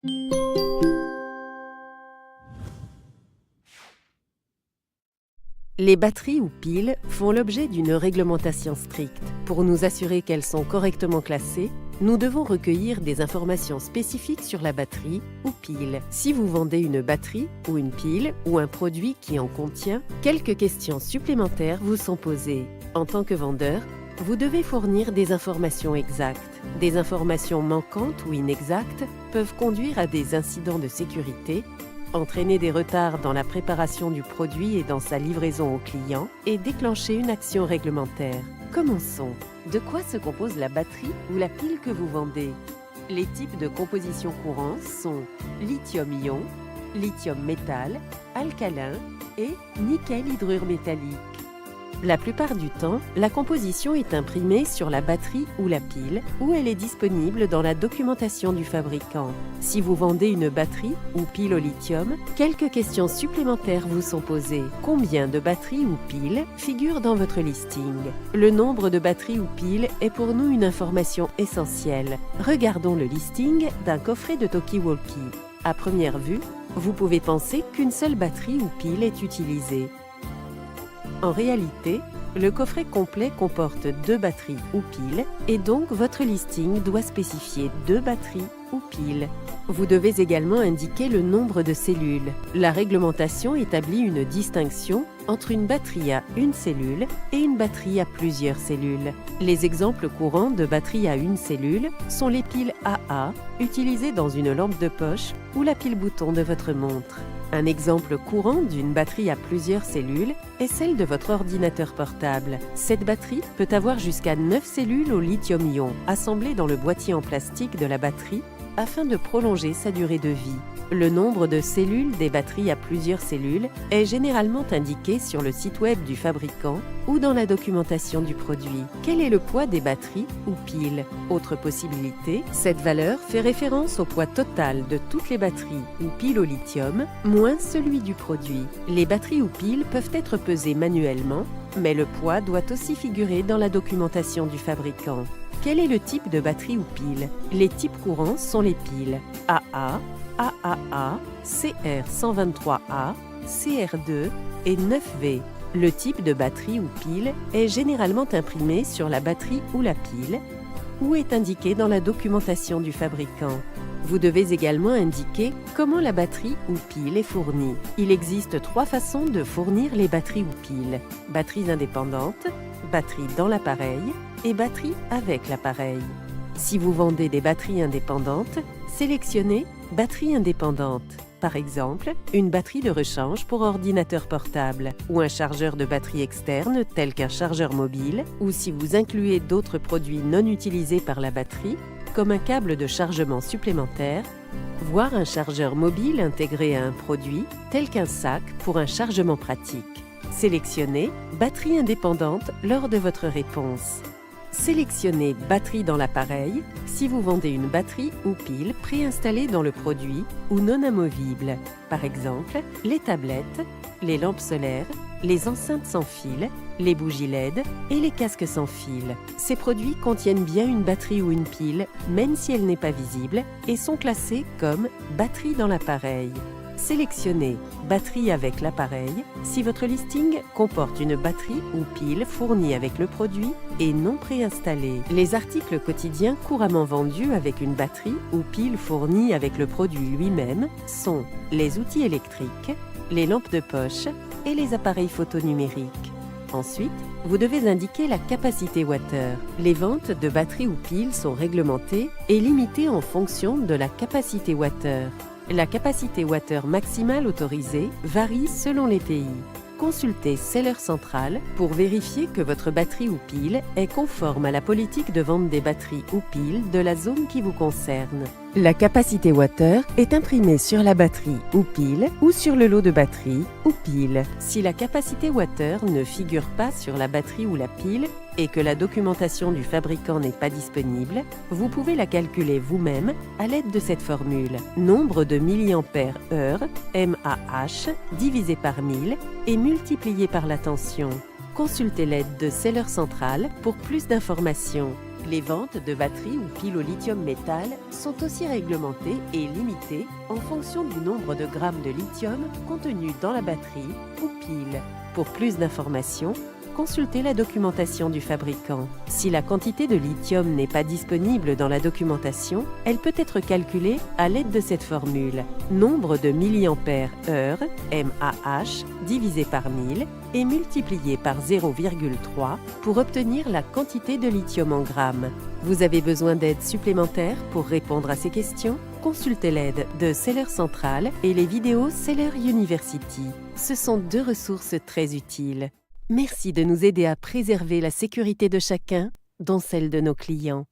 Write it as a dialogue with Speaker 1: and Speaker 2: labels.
Speaker 1: Les batteries ou piles font l'objet d'une réglementation stricte. Pour nous assurer qu'elles sont correctement classées, nous devons recueillir des informations spécifiques sur la batterie ou pile. Si vous vendez une batterie ou une pile ou un produit qui en contient, quelques questions supplémentaires vous sont posées. En tant que vendeur, vous devez fournir des informations exactes. Des informations manquantes ou inexactes peuvent conduire à des incidents de sécurité, entraîner des retards dans la préparation du produit et dans sa livraison au client et déclencher une action réglementaire. Commençons. De quoi se compose la batterie ou la pile que vous vendez? Les types de composition courants sont lithium-ion, lithium-métal, alcalin et nickel-hydrure métallique. La plupart du temps, la composition est imprimée sur la batterie ou la pile ou elle est disponible dans la documentation du fabricant. Si vous vendez une batterie ou pile au lithium, quelques questions supplémentaires vous sont posées. Combien de batteries ou piles figurent dans votre listing? Le nombre de batteries ou piles est pour nous une information essentielle. Regardons le listing d'un coffret de talkie-walkie. À première vue, vous pouvez penser qu'une seule batterie ou pile est utilisée. En réalité, le coffret complet comporte 2 batteries ou piles et donc votre listing doit spécifier 2 batteries ou piles. Vous devez également indiquer le nombre de cellules. La réglementation établit une distinction entre une batterie à une cellule et une batterie à plusieurs cellules. Les exemples courants de batteries à une cellule sont les piles AA, utilisées dans une lampe de poche ou la pile bouton de votre montre. Un exemple courant d'une batterie à plusieurs cellules est celle de votre ordinateur portable. Cette batterie peut avoir jusqu'à 9 cellules au lithium-ion, assemblées dans le boîtier en plastique de la batterie afin de prolonger sa durée de vie. Le nombre de cellules des batteries à plusieurs cellules est généralement indiqué sur le site web du fabricant ou dans la documentation du produit. Quel est le poids des batteries ou piles? Autre possibilité, cette valeur fait référence au poids total de toutes les batteries ou piles au lithium, moins celui du produit. Les batteries ou piles peuvent être pesées manuellement, mais le poids doit aussi figurer dans la documentation du fabricant. Quel est le type de batterie ou pile? Les types courants sont les piles AA, AAA, CR123A, CR2 et 9V. Le type de batterie ou pile est généralement imprimé sur la batterie ou la pile ou est indiqué dans la documentation du fabricant. Vous devez également indiquer comment la batterie ou pile est fournie. Il existe 3 façons de fournir les batteries ou piles: batteries indépendantes, batterie dans l'appareil et batterie avec l'appareil. Si vous vendez des batteries indépendantes, sélectionnez batterie indépendante. Par exemple, une batterie de rechange pour ordinateur portable ou un chargeur de batterie externe tel qu'un chargeur mobile, ou si vous incluez d'autres produits non utilisés par la batterie, comme un câble de chargement supplémentaire, voire un chargeur mobile intégré à un produit tel qu'un sac pour un chargement pratique. Sélectionnez batterie indépendante lors de votre réponse. Sélectionnez batterie dans l'appareil si vous vendez une batterie ou pile préinstallée dans le produit ou non amovible, par exemple les tablettes, les lampes solaires, les enceintes sans fil, les bougies LED et les casques sans fil. Ces produits contiennent bien une batterie ou une pile, même si elle n'est pas visible, et sont classés comme batterie dans l'appareil. Sélectionnez batterie avec l'appareil si votre listing comporte une batterie ou pile fournie avec le produit et non préinstallée. Les articles quotidiens couramment vendus avec une batterie ou pile fournie avec le produit lui-même sont les outils électriques, les lampes de poche et les appareils photo numériques. Ensuite, vous devez indiquer la capacité wattheure. Les ventes de batteries ou piles sont réglementées et limitées en fonction de la capacité wattheure. La capacité wattheure maximale autorisée varie selon les pays. Consultez Seller Central pour vérifier que votre batterie ou pile est conforme à la politique de vente des batteries ou piles de la zone qui vous concerne. La capacité wattheure est imprimée sur la batterie ou pile ou sur le lot de batterie ou pile. Si la capacité wattheure ne figure pas sur la batterie ou la pile et que la documentation du fabricant n'est pas disponible, vous pouvez la calculer vous-même à l'aide de cette formule. Nombre de milliampères-heure, mAh, divisé par 1000 et multiplié par la tension. Consultez l'aide de Seller Central pour plus d'informations. Les ventes de batteries ou piles au lithium métal sont aussi réglementées et limitées en fonction du nombre de grammes de lithium contenus dans la batterie ou pile. Pour plus d'informations, consultez la documentation du fabricant. Si la quantité de lithium n'est pas disponible dans la documentation, elle peut être calculée à l'aide de cette formule. Nombre de milliampères-heure, mAh, divisé par 1000 et multiplié par 0,3 pour obtenir la quantité de lithium en grammes. Vous avez besoin d'aide supplémentaire pour répondre à ces questions? Consultez l'aide de Seller Central et les vidéos Seller University. Ce sont deux ressources très utiles. Merci de nous aider à préserver la sécurité de chacun, dont celle de nos clients.